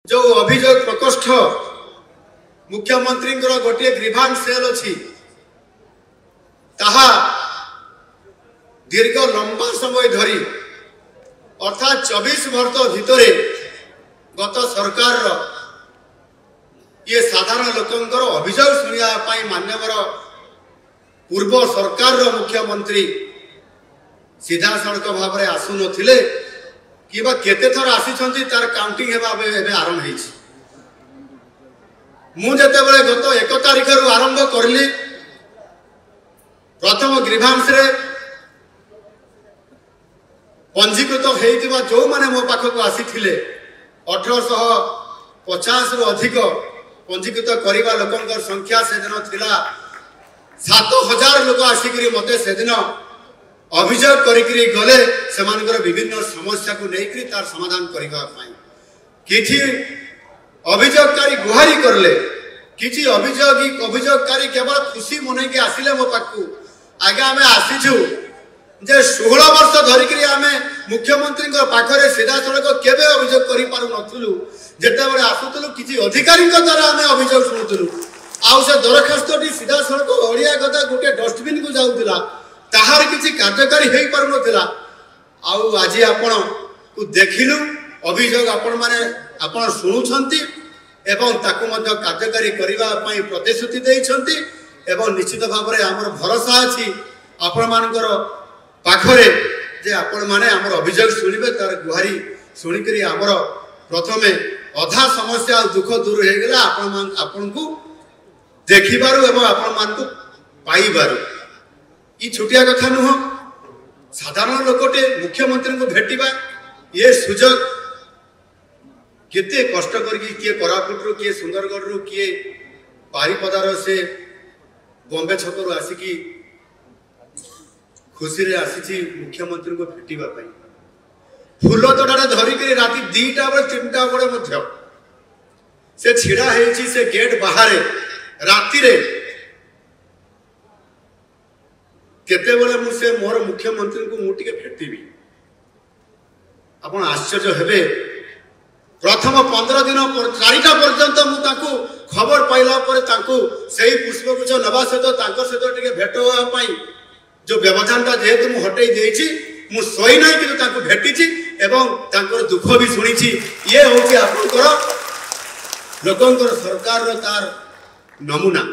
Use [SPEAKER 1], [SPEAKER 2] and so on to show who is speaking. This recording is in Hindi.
[SPEAKER 1] जो अभियोग प्रकोष्ठ मुख्यमंत्री गोटे ग्रीभांस सेल अच्छी ताहा दीर्घ लंबा समय धरी अर्थात 24 वर्ष भितर गत सरकार ये साधारण लोकंकर अभियोग शुणा मान्यवर पूर्व सरकार मुख्यमंत्री सीधा सड़क भाव में आसु नथिले कि केते थर आसी तार काउंटिंग आरंभ हो मुझे गत 1 तारिख रु आरंभ करली प्रथम ग्रीभांस रे पंजीकृत होता जो मैंने मो पाखक आसी 1850 रु अधिक पंजीकृत करने लोक संख्या से दिन थिला 7000 लोक आसिक मत से दिन अभियोग करी गले से विभिन्न समस्या को लेकर तार समाधान करने किछि अभियोगकारी गुहारी करले किछि अभियोगकारी केवल खुशी मन के आसिले मो पाखु आगे आम आसीचु जे 16 वर्ष धरिक आम मुख्यमंत्री पाखरे सीधा सड़क केवे अभियोग कर पारु नथुलु जेतेबेले आसुतलु किछि अधिकारी द्वारा आम अभियोग शुणुतलु आउ से दरखास्त सीधा सड़क ओडिया गदा गोटे डस्टबिन को जाउतिला ताहार किछि कार्यकारी हेई पारु नथिला आउ आज आपण को देखिलु अभियोग आपण माने आपण शुणुछंती एवं ताकू मध्य कार्यकारी करबा पई प्रतिश्रुति देइछंती एवं निश्चित भाव में आमर भरोसा अछि आपण मानकर पाखरे जे आपण माने आमर अभियोग शुणिबे तार गुहारी शुणिकरी आमर प्रथमे अधा समस्या दुख दूर हो गला आपण को देखिबारु एवं आपण मान को पाइबारु ई छोटिया कथा नुह साधारण लोकटे मुख्यमंत्री को भेटिबा ये सुजोग केते कष्ट करके किए कोरापुट रु किए सुंदरगढ़ रु किए पारिपदार से बॉम्बे छक रु आसिकी खुशी रे आसी मुख्यमंत्री को भेटिबा पई फूल तोड़ा धरिक राति 2टा बेले 3टा बेले मध्य से छिड़ा हेछि से गेट बाहर राति रे केते बेले मुझे मोर मुख्यमंत्री को मुझे भेटबी आपण आश्चर्य हेबे प्रथम 15 दिन 4टा पर्यंत मुझे खबर पाइला से पुष्पगुच्छ नवा सहित टे भेट होगा जो व्यवधानटा जेहेतु मुझे हटई देछि मु सोई ना कि भेटी एवं दुख भी शुणी ये हूँ आपंकर लोकंकर सरकार तार नमूना।